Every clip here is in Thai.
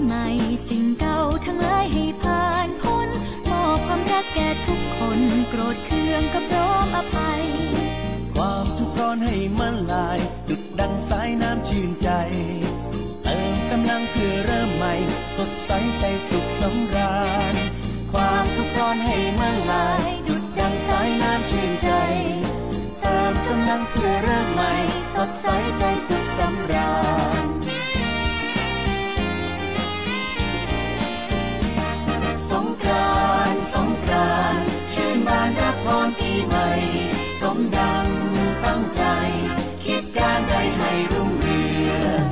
ใหม่สิ่งเก่าทั้งหลายให้ผ่านพ้นมอบความรักแก่ทุกคนโกรธเคืองก็พร้อมอภัยความทุกข์ร้อนให้มันลายดุจดังสายน้ำชื่นใจเติมกำลังเพื่อเริ่มใหม่สดใสใจสุขสำราญความทุกข์ร้อนให้มันลายดุจดังสายน้ำชื่นใจเติมกำลังเพื่อเริ่มใหม่สดใสใจสุขสำราญสงกรานต์สงกรานต์ชื่นบานรับพรปีใหม่สมดังตั้งใจคิดการใดให้รุ่งเรือง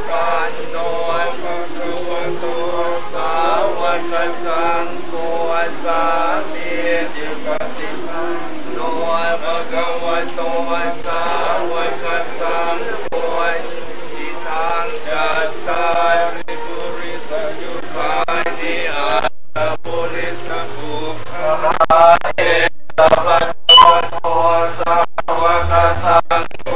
ปันโนภะคะวะโตสาวกสังโฆสามีจิปฏิปันโนภะคะวะโตสาวกสังโฆอิทังจัตตาริปุริสยุคานิอาปุริสภูคาเอตปัตโตสาวกสังโฆ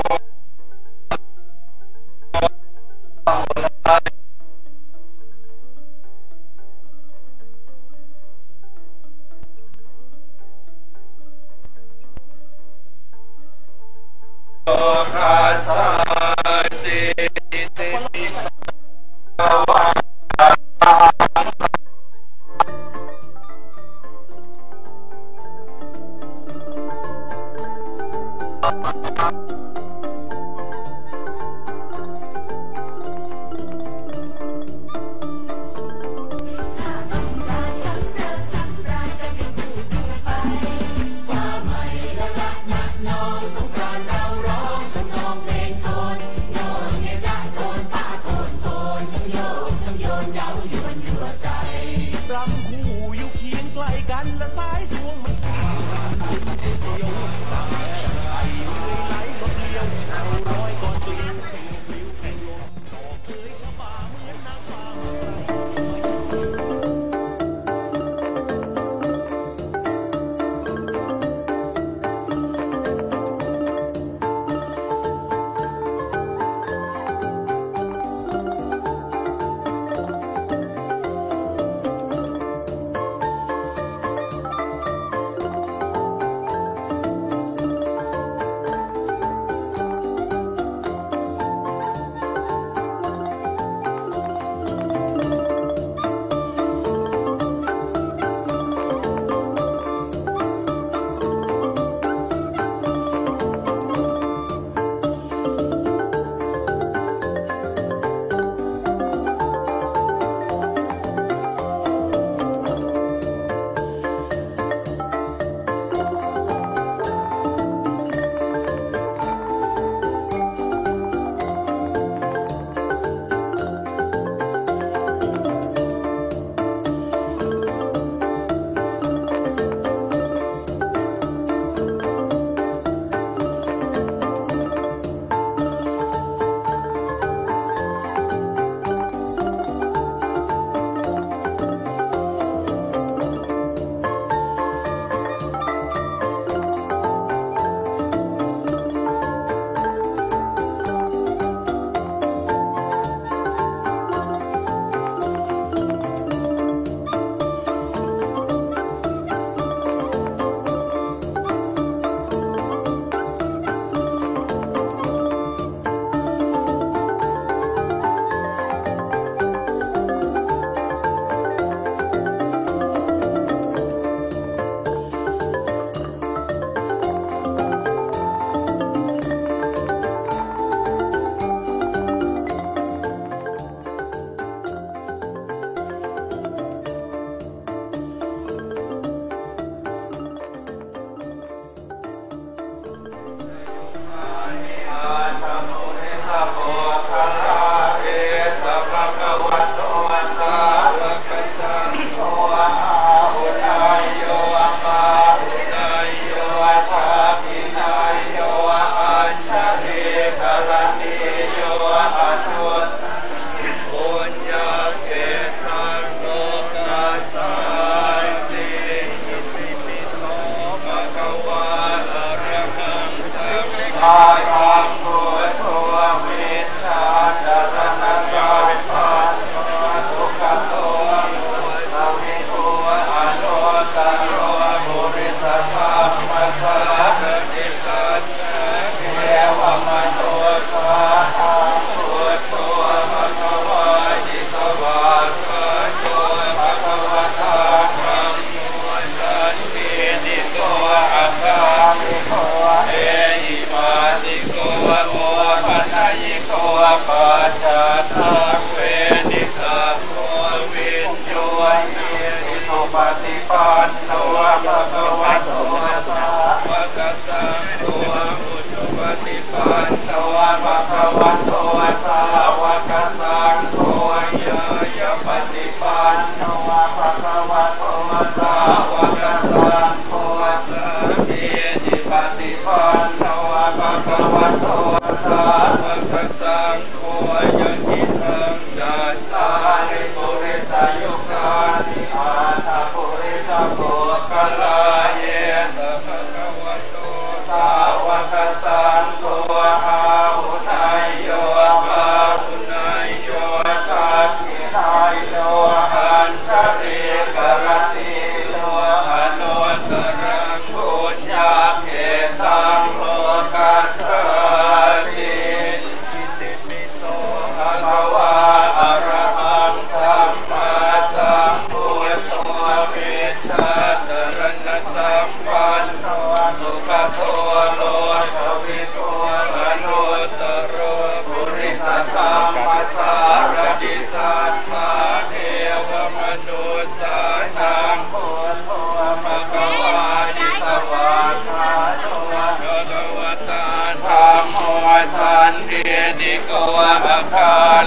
โลกัสสะ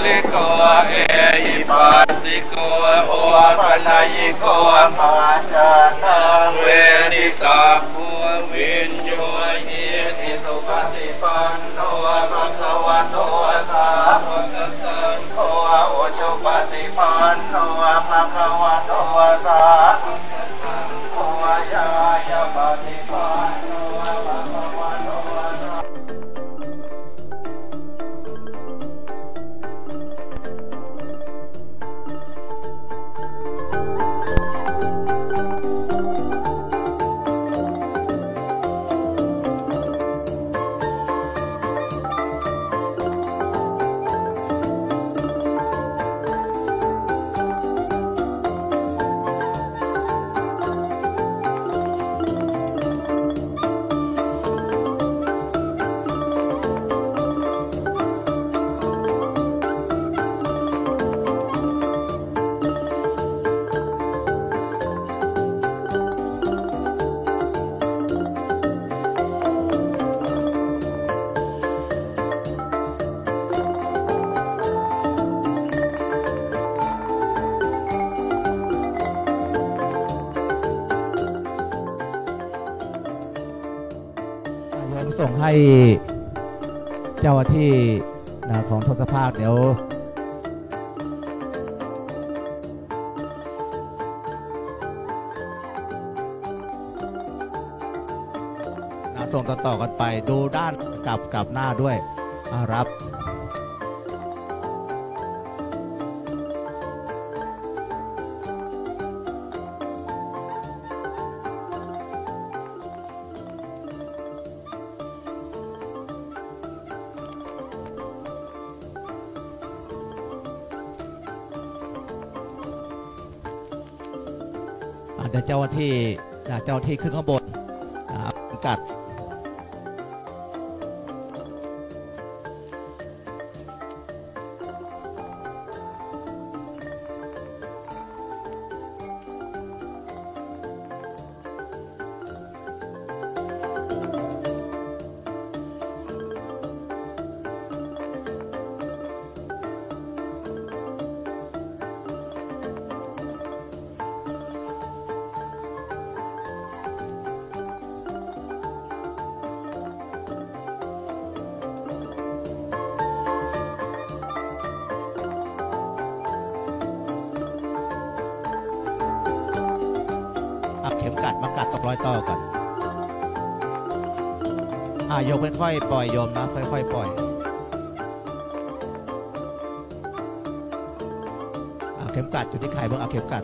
ลิโกเอหิปัสสิโกโอปัญญิโกมาจานังเวนิตาภูวินโยหิติสุปฏิปันโนภะคะวะโตสาวกสังโฆโอชุปฏิปันโนภะคะวะโตสาวกสังโฆยายาปฏิปันโนภะคะวะโตส่งให้เจ้าหน้าที่ของทศภาคเดี๋ยวส่งต่อกันไปดูด้านกับหน้าด้วยรับเดี๋ยวเจ้าหน้าที่ขึ้นข้างบนกัดเข็มกัดมากัดตกรอยต่อกันโยมค่อยๆปล่อยโยมนะค่อยๆปล่อยเข็มกัดจุดที่ใครบ้างเอาเข็มกัด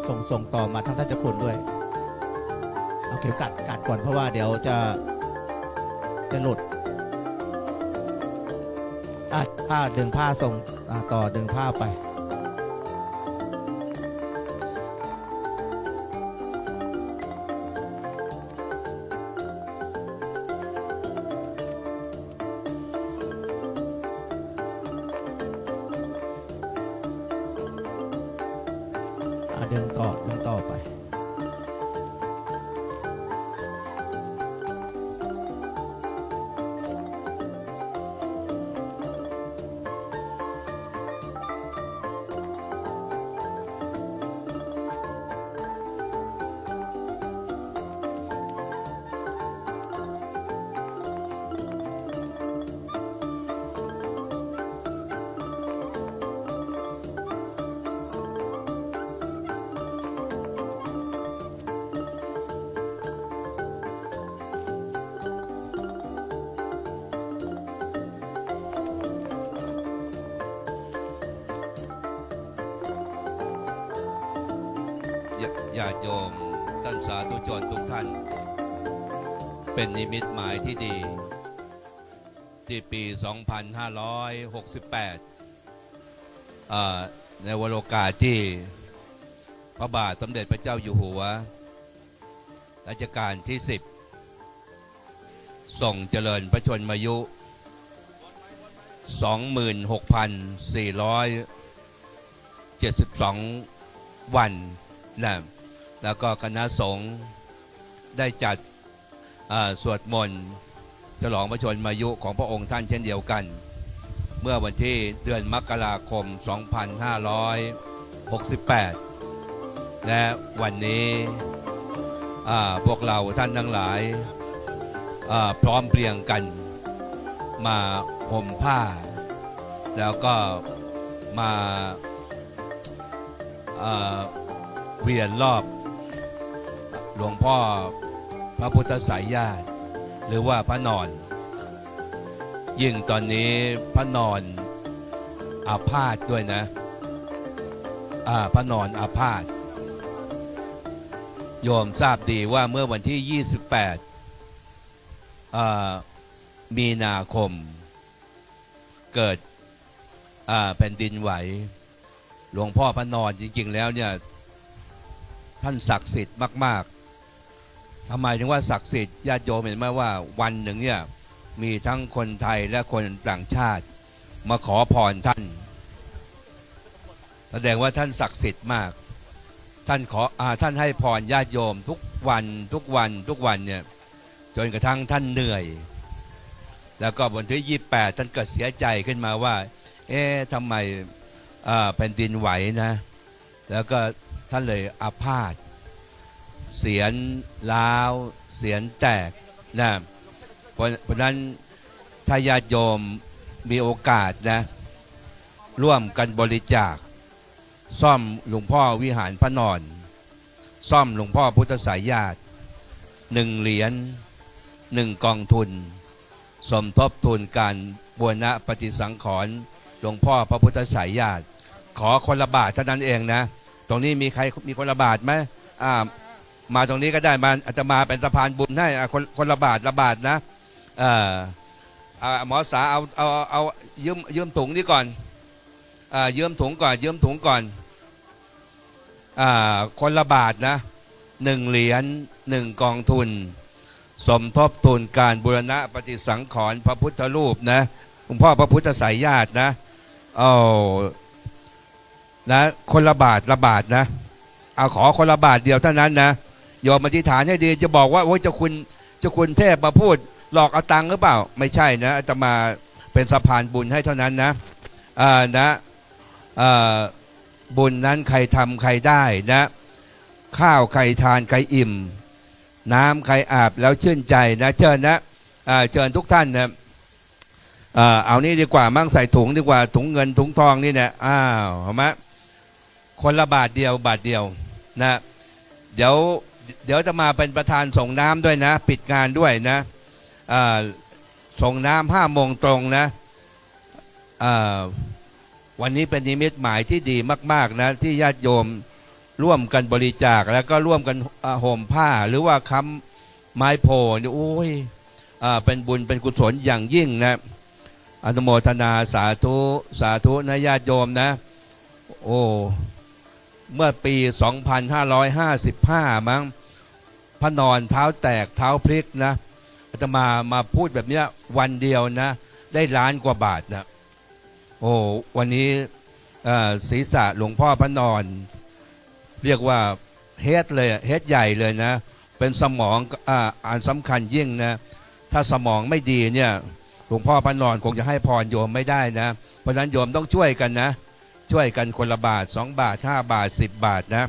ส่งต่อมาทั้งท่านเจ้าคุณด้วยเอาเข็มกัดก่อนเพราะว่าเดี๋ยวจะหลุดผ้าดึงผ้าส่งต่อดึงผ้าไปดึงต่อไปญาติโยมท่านสาธุชนทุกท่านเป็นนิมิตหมายที่ดีที่ปี 2568 ในวโรกาสที่พระบาทสมเด็จพระเจ้าอยู่หัวรัชกาลที่ 10 ทรงเจริญพระชนมายุ 26,472 วันนะแล้วก็คณะสงฆ์ได้จัดสวดมนต์ฉลองพระชนมายุของพระองค์ท่านเช่นเดียวกัน เมื่อวันที่เดือนมกราคม 2568 และวันนี้พวกเราท่านทั้งหลายพร้อมเพรียงกันมาห่มผ้าแล้วก็มาเวียนรอบหลวงพ่อพระพุทธสายญาติหรือว่าพระนอนยิ่งตอนนี้พระนอนอาพาธด้วยนะพระนอนอาพาธโยมทราบดีว่าเมื่อวันที่ 28 มีนาคมเกิดแผ่นดินไหวหลวงพ่อพระนอนจริงๆแล้วเนี่ยท่านศักดิ์สิทธิ์มากๆทำไมถึงว่าศักดิ์สิทธิ์ญาติโยมเห็นไหมว่าวันหนึ่งเนี่ยมีทั้งคนไทยและคนต่างชาติมาขอพรท่านแสดงว่าท่านศักดิ์สิทธิ์มากท่านให้พรญาติโยมทุกวันเนี่ยจนกระทั่งท่านเหนื่อยแล้วก็วันที่28ท่านเกิดเสียใจขึ้นมาว่าทำไมแผ่นดินไหวนะแล้วก็ท่านเลยอาพาธเสียนล้าวเสียนแตกนะเพราะนั้นถ้าญาติโยมมีโอกาสนะร่วมกันบริจาคซ่อมหลวงพ่อวิหารพระนอนซ่อมหลวงพ่อพุทธสายญาติ1 เหรียญ1 กองทุนสมทบทุนการบูรณะปฏิสังขรณ์หลวงพ่อพระพุทธสายญาติขอคนละบาทเท่านั้นเองนะตรงนี้มีใครมีคนละบาทไหมมาตรงนี้ก็ได้มาอาจจะมาเป็นสะพานบุญให้คนละบาทนะหมอสาเอายืมถุงนี่ก่อนยืมถุงก่อนคนละบาทนะ1 เหรียญ1 กองทุนสมทบทุนการบูรณะปฏิสังขรณ์พระพุทธรูปนะหลวงพ่อพระพุทธสายญาตินะนะคนละบาทนะเอาขอคนละบาทเดียวเท่านั้นนะโยมอธิษฐานให้ดีจะบอกว่าโอ้ยเจ้าคุณเทพมาพูดหลอกเอาตังค์หรือเปล่าไม่ใช่นะอาตมาเป็นสะพานบุญให้เท่านั้นนะบุญนั้นใครทำใครได้นะข้าวใครทานใครอิ่มน้ำใครอาบแล้วชื่นใจนะเชิญนะเชิญทุกท่านนะเอานี่ดีกว่ามั่งใส่ถุงดีกว่าถุงเงินถุงทองนี่เนี่ยเห็นไหมคนละบาทเดียวนะเดี๋ยวจะมาเป็นประธานส่งน้ำด้วยนะปิดงานด้วยนะส่งน้ำ5 โมงตรงนะวันนี้เป็นนิมิตหมายที่ดีมากๆนะที่ญาติโยมร่วมกันบริจาคแล้วก็ร่วมกันห่มผ้าหรือว่าค้ำไม้โพนี่โอ้ยเป็นบุญเป็นกุศลอย่างยิ่งนะอนุโมทนาสาธุนะญาติโยมนะโอ้เมื่อปี 2555 มั้งพระนอนเท้าแตกเท้าพลิกนะอาตมาพูดแบบเนี้ยวันเดียวนะได้1 ล้านกว่าบาทนะโอ้วันนี้ศีรษะหลวงพ่อพระนอนเรียกว่าเฮดเลยเฮดใหญ่เลยนะเป็นสมองอันสำคัญยิ่งนะถ้าสมองไม่ดีเนี่ยหลวงพ่อพระนอนคงจะให้พรโยมไม่ได้นะเพราะฉะนั้นโยมต้องช่วยกันนะช่วยกันคนละบาท2 บาท5 บาท10 บาทนะ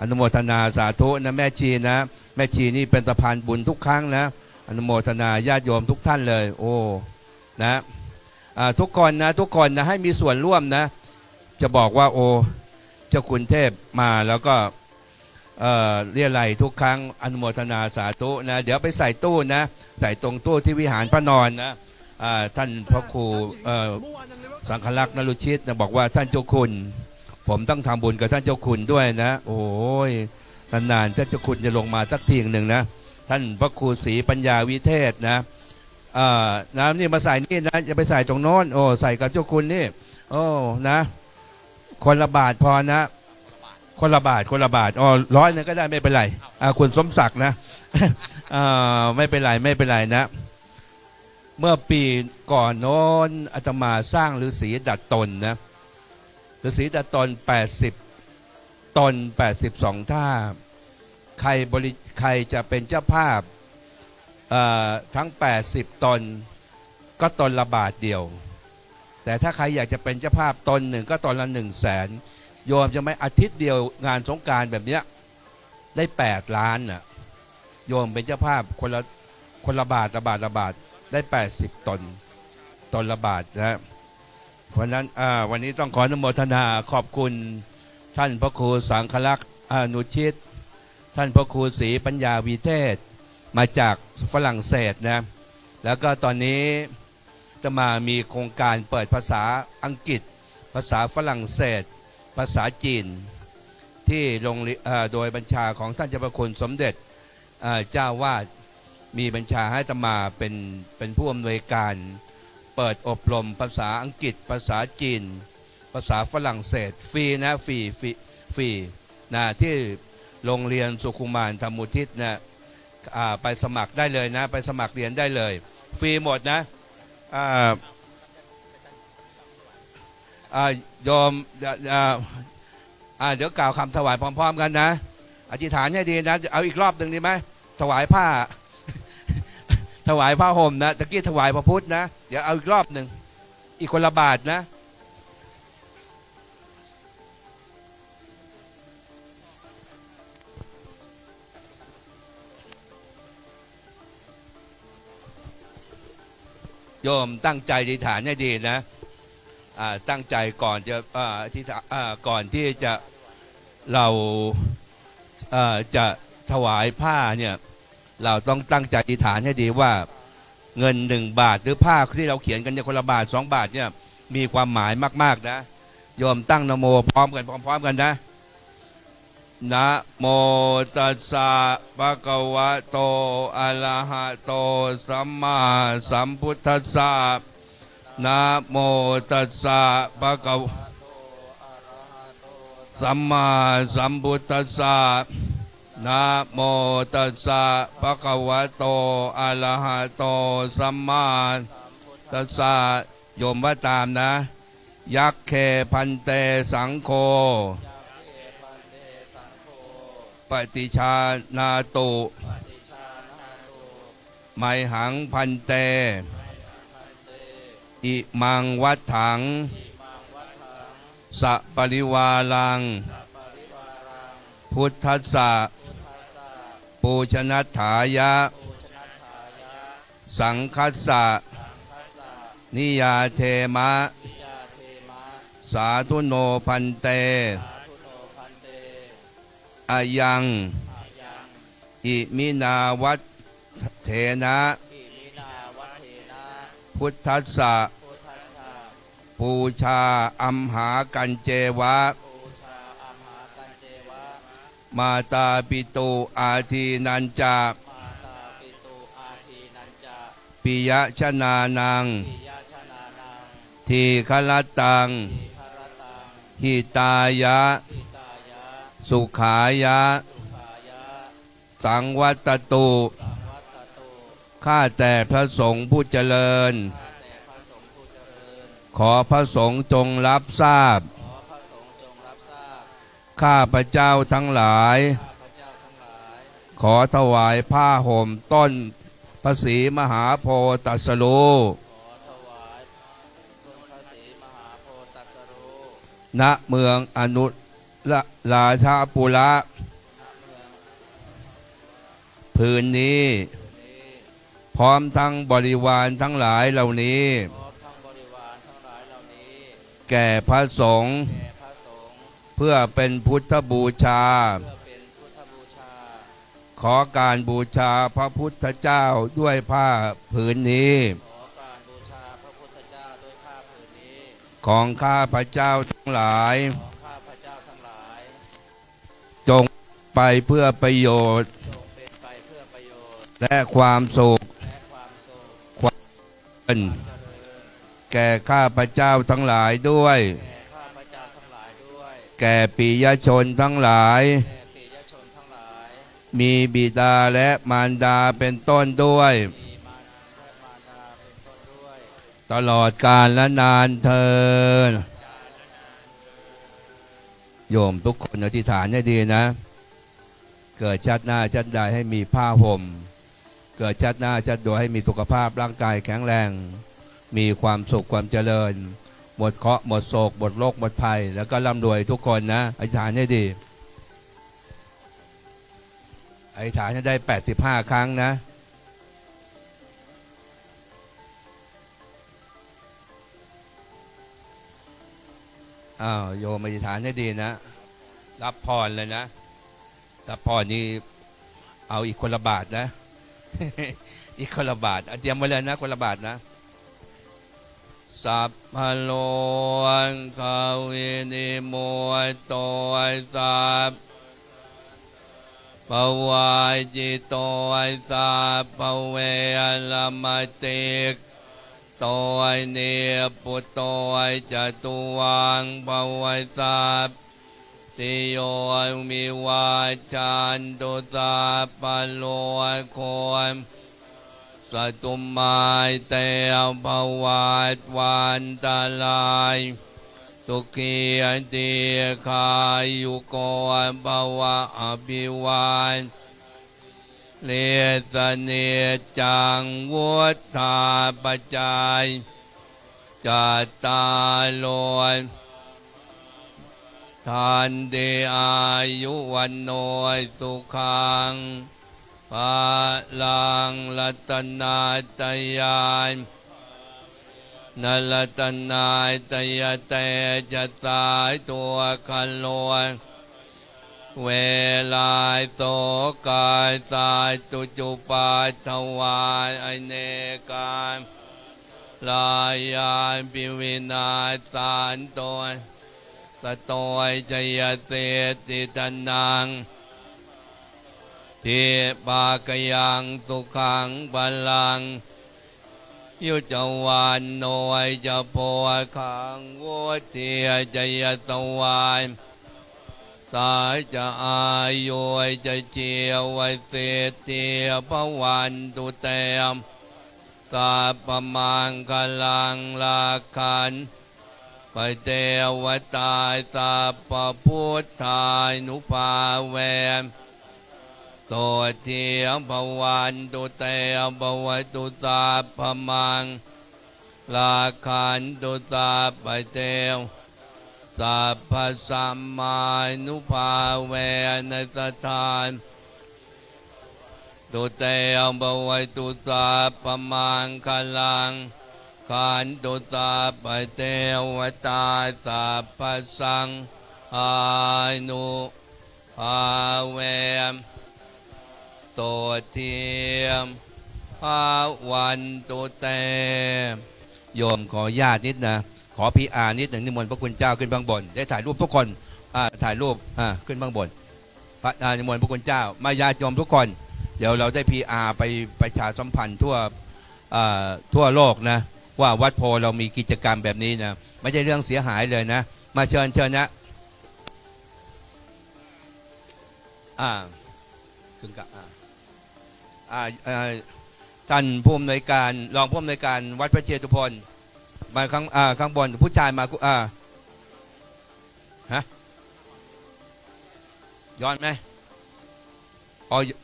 อนุโมทนาสาธุนะแม่ชีนะแม่ชีนี่เป็นสะพานบุญทุกครั้งนะอนุโมทนาญาติโยมทุกท่านเลยโอ้นะทุกคนนะให้มีส่วนร่วมนะจะบอกว่าโอ้เจ้าคุณเทพมาแล้วก็เรียรัยทุกครั้งอนุโมทนาสาธุนะเดี๋ยวไปใส่ตู้นะใส่ตรงตู้ที่วิหารพระนอนนะท่านพระครูสังฆลักษณ์นรุชิตนะบอกว่าท่านเจ้าคุณผมต้องทำบุญกับท่านเจ้าคุณด้วยนะโอ้ยนานๆท่านเจ้าคุณจะลงมาสักทีหนึ่งนะท่านพระครูศรีปัญญาวิเทศนะน้ำนี่มาใส่นี่นะจะไปใส่ตรงโน้นโอ้ใส่กับเจ้าคุณนี่โอ้นะคนละบาทพอนะคนละบาทอ๋อ100 นึงก็ได้ไม่เป็นไรคุณสมศักดิ์นะไม่เป็นไรนะเมื่อปีก่อนโน้นอาตมาสร้างฤาษีดัดตนนะฤาษีดัดตน80 ตน82 ท่าใครจะเป็นเจ้าภาพทั้ง80 ตน ก็ตนละบาทเดียวแต่ถ้าใครอยากจะเป็นเจ้าภาพตนหนึ่งก็ตนละ100,000โยมจะไม่อาทิตย์เดียวงานสงกรานต์แบบเนี้ยได้8 ล้านน่ะโยมเป็นเจ้าภาพคนละบาทได้80 ตนละบาทนะเพราะนั้นวันนี้ต้องขออนุโมทนาขอบคุณท่านพระครูสังฆลักษณ์อนุชิตท่านพระครูศรีปัญญาวิเทศมาจากฝรั่งเศสนะแล้วก็ตอนนี้จะมามีโครงการเปิดภาษาอังกฤษภาษาฝรั่งเศสภาษาจีนที่โรงโดยบัญชาของท่านเจ้าพระคุณสมเด็จเจ้าวาดมีบัญชาให้จะมาเป็นผู้อำนวยการเปิดอบรมภาษาอังกฤษภาษาจีนภาษาฝรั่งเศสฟรีนะฟรีนะที่โรงเรียนสุขุมานธรรมุทิศนะไปสมัครได้เลยนะไปสมัครเรียนได้เลยฟรีหมดนะโยมเดี๋ยวกล่าวคำถวายพร้อมๆกันนะอธิษฐานให้ดีนะเอาอีกรอบหนึ่งดีไหมถวายผ้า ถวายผ้าห่มนะตะกี้ถวายพระพุทธนะเดี๋ยวเอาอีกรอบหนึ่งอีกคนละบาทนะโยมตั้งใจอธิษฐานให้ดีนะตั้งใจก่อนจะก่อนที่จะเราจะถวายผ้าเนี่ยเราต้องตั้งใจอธิษฐานให้ดีว่าเงิน1 บาทหรือผ้าที่เราเขียนกันเนี่ยคนละบาท2 บาทเนี่ยมีความหมายมากๆนะโยมตั้งนะโมพร้อมกันนะนะโมตัสสะภะคะวะโตอะระหะโตสัมมาสัมพุทธัสสะนะโมตัสสะภะคะวะสัมมาสัมพุทธัสสะนะโมตัสสะภะคะวะโตอะระหะโตสัมมาตัสสะโยมว่าตามนะยักเขพันเตสังโฆปฏิชานาตุไมหังพันเตอิมังวัฏถังสัปริวารังพุทธัสสะปูชนัฏฐายะสังคัสสะนิยาเทมะสาธุโนพันเตอายังอิมินาวัฏเถนะพุทธัสสะปูชาอัมหากันเจวะมาตาปิตุอาทีนันจาปิยชนานังทีฆลตังหิตายะสุขายะสังวัตตุข้าแต่พระสงฆ์ผู้เจริญขอพระสงฆ์จงรับทราบข้าพระเจ้าทั้งหลายขอถวายผ้าห่มต้นพระศรีมหาโพธิ์ตรัสรู้ณเมืองอนุราชปุระผืนนี้พร้อมทั้งบริวารทั้งหลายเหล่านี้แก่พระสงฆ์เพื่อเป็นพุทธบูชาขอการบูชาพระพุทธเจ้าด้วยผ้าผืนนี้ของข้าพระเจ้าทั้งหลายจงไปเพื่อประโยชน์และความสุขความเจริญแก่ข้าพระเจ้าทั้งหลายด้วยแก่ปิยชนทั้งหลายมีบิดาและมารดาเป็นต้นด้วยตลอดกาลและนานเทอญโยมทุกคนอธิษฐานให้ดีนะเกิดชาติหน้าชาติใดให้มีผ้าห่มเกิดชาติหน้าชาติโดยให้มีสุขภาพร่างกายแข็งแรง มีความสุขความเจริญหมดเคราะห์หมดโศกหมดโรคหมดภัยแล้วก็ร่ำรวยทุกคนนะอธิษฐานให้ดีอธิษฐานให้ได้85 ครั้งนะโยมอธิษฐานให้ดีนะรับพรเลยนะรับพรนี่เอาอีกคนละบาทนะ อีกคนละบาทเตรียมไว้เลยนะคนละบาทนะสัพพะโลกาวินิโมโตสัพปวายจิโตสัพพเวรมติกโตเนปุโตจตุวังภวสัพติโยมิวาชันตุสัพพะโลกโคมสตุมายเตภวัตวันตาลายสุขีติขายุโกภวะอภิวันเลสเนจังวุฒาปจายจัตตาโลทานเดอายุวันโนสุขังภาลังรัตนาตยานนรัตนาตยเตจะตายตัวคันโลเวลาโสกายตายตุจุปาทวายอเนกามลายานปิวินาสานตัวสโตยจยเสติตนังทิปากยังสุขังบาลังยุจวันโนยจะโพขังวุฒิจยตวายสายจะอายุจะเจียวเสติภวันตุเตมสัพพมังคลังลาคันไปเทวตาสัพพพุทธานุภาเวมโสติภวันตุเตภวตุสัพพมังลาคันตุสัพพเทวสัพพสัมมานุภาเวนัสถานตุเตภวตุสัพพมังคลังขันตุสัพพเทวตาสัพพสังฆานุภาเวมโสติภวันตุเตโยมขอญาตินิดนะขอPRนิดหนึ่งนิมนต์พระคุณเจ้าขึ้นข้างบนได้ถ่ายรูปทุกคนถ่ายรูปขึ้นข้างบนนิมนต์พระคุณเจ้ามาญาติโยมทุกคนเดี๋ยวเราได้PRไปประชาสัมพันธ์ทั่วโลกนะว่าวัดโพเรามีกิจกรรมแบบนี้นะไม่ใช่เรื่องเสียหายเลยนะมาเชิญนะขึ้นกับท่านผู้อำนวยการรองผู้อำนวยการวัดพระเชตุพนมาข้างบนผู้ชายมาย้อนไหม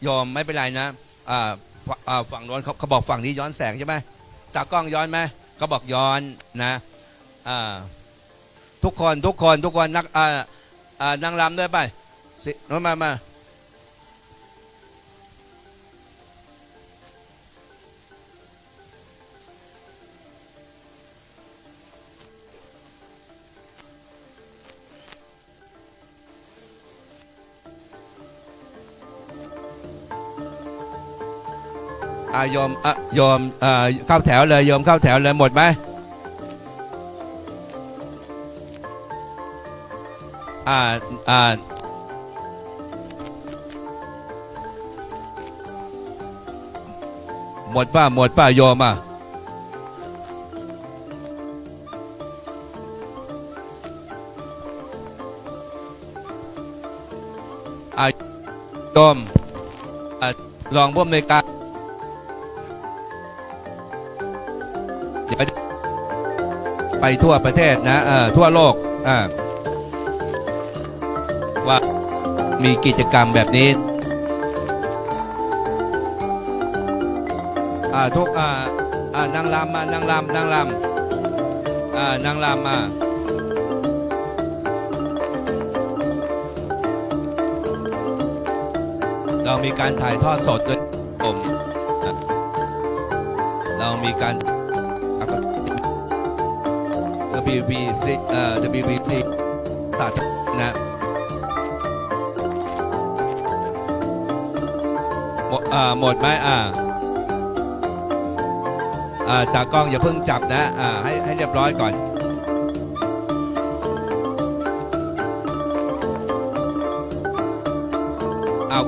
ยอมไม่เป็นไรนะฝั่งโน้นเขาบอกฝั่งนี้ย้อนแสงใช่ไหมตากล้องย้อนไหมเขาบอกย้อนนะทุกคนนักนางรำด้วยไปสิโน้นมาโยมเข้าแถวเลยโยมเข้าแถวเลยหมดไหมหมดป่ะโยมโยมลองร่วมในการไปทั่วประเทศนะทั่วโลกว่ามีกิจกรรมแบบนี้ทุกนางรำ นางรำเรามีการถ่ายทอดสดด้วยผมเรามีการWBC ตัดนะหมดไหมจากกล้องอย่าเพิ่งจับนะให้เรียบร้อยก่อน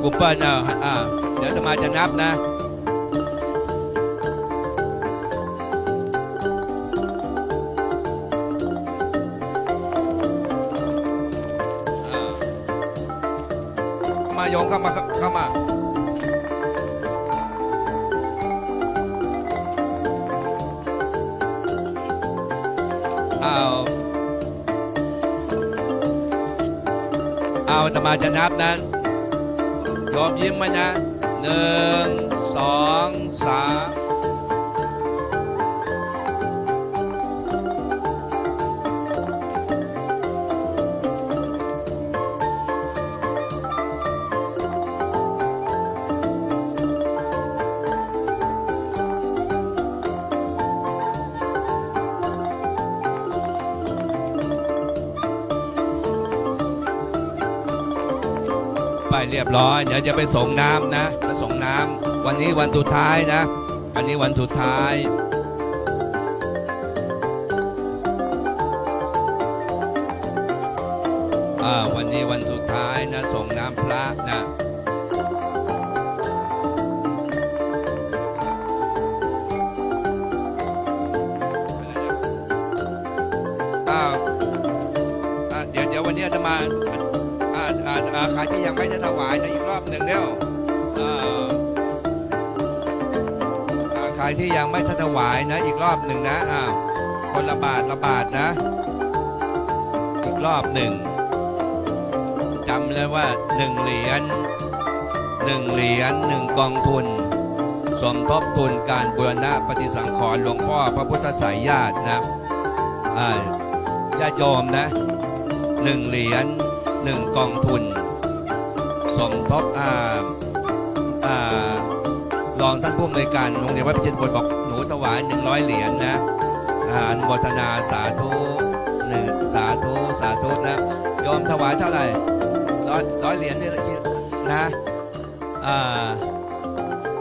กูเปิลเดี๋ยวจะมาจะนับนะมาโยงเข้ามาจะมาจะนับนะยอมยิ้มมานะ1 2 3ไปเรียบร้อยเดี๋ยวจะไปส่งน้ำนะจะส่งน้ำวันนี้วันสุดท้ายนะวันนี้วันสุดท้ายวันนี้วันสุดท้ายนะส่งน้ำพระนะเดี๋ยววันนี้จะมาใครที่ยังไม่ได้ถวายนะอีกรอบหนึ่งแล้วใครที่ยังไม่ได้ถวายนะอีกรอบหนึ่งนะคนละบาทนะอีกรอบหนึ่งจำเลยว่า1 เหรียญ1 กองทุนสมทบทุนการบูรณะปฏิสังขรณ์หลวงพ่อพระพุทธไสยญาตินะญาติโยมนะ1 เหรียญ1 กองทุนสมทบรองท่านผู้อำนวยการโรงเรียนวัดพิจิตรบอกหนูถวาย100 เหรียญนะอนุโมทนาสาธุสาธุนะโยมถวายเท่าไหร่100 เหรียญนี่นะ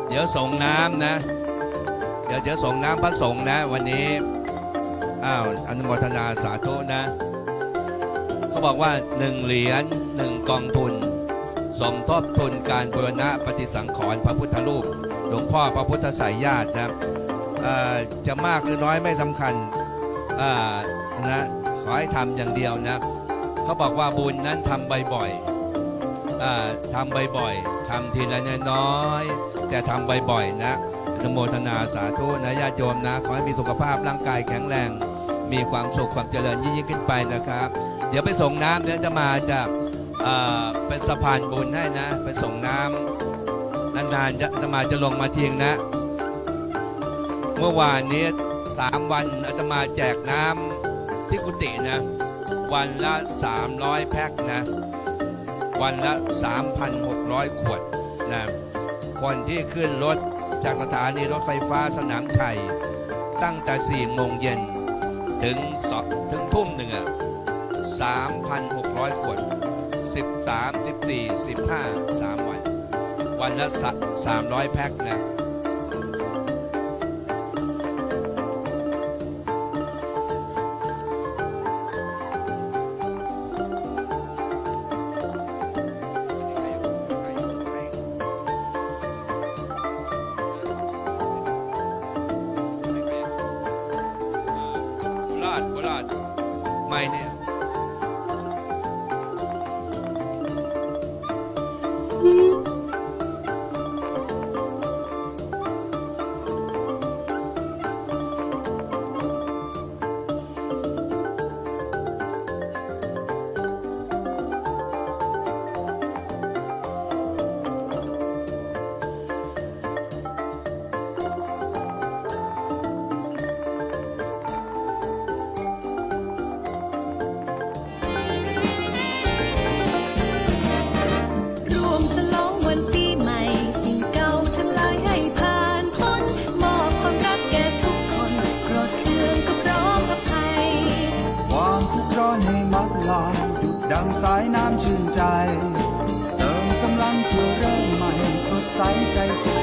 เดี๋ยวส่งน้ำนะเดี๋ยวส่งน้ำพระสงฆ์นะวันนี้อนุโมทนาสาธุนะเขาบอกว่า1 เหรียญ1 กองทุนสมทบทุนการบูรณะปฏิสังขรณ์พระพุทธรูปหลวงพ่อพระพุทธไสยญาตินะจะมากหรือน้อยไม่สำคัญนะขอให้ทำอย่างเดียวนะเขาบอกว่าบุญนั้นทำบ่อยๆทำบ่อยๆทำทีละน้อยๆแต่ทำบ่อยๆนะอนุโมทนาสาธุนะญาติโยมนะขอให้มีสุขภาพร่างกายแข็งแรงมีความสุขความเจริญยิ่งขึ้นไปนะครับเดี๋ยวไปส่งน้ำเดี๋ยวจะมาจากเป็นสะพานบุญให้นะไปส่งน้ำนานๆจะมาจะลงมาทิ้งนะเมื่อวานนี้3 วันอาตมาแจกน้ำที่กุฏินะวันละ300 แพ็คนะวันละ 3,600 ขวดนะคนที่ขึ้นรถจากสถานีรถไฟฟ้าสนามชัยตั้งแต่4 โมงเย็นถึงทุ่มหนึ่ง3,600 ขวด13 14 15 3 วันละ300 แพ็คนะโคราชไม่เนี่ย ลองวันปีใหม่สิ่งเก่าทั้งหลายให้ผ่านพ้นมอบความรักแก่ทุกคนโกรธเคืองก็พร้อมอภัยความทุกข์ร้อนให้มักลายดุจดังสายน้ำชื่นใจเติมกำลังเพื่อเริ่มใหม่สดใสใจสุข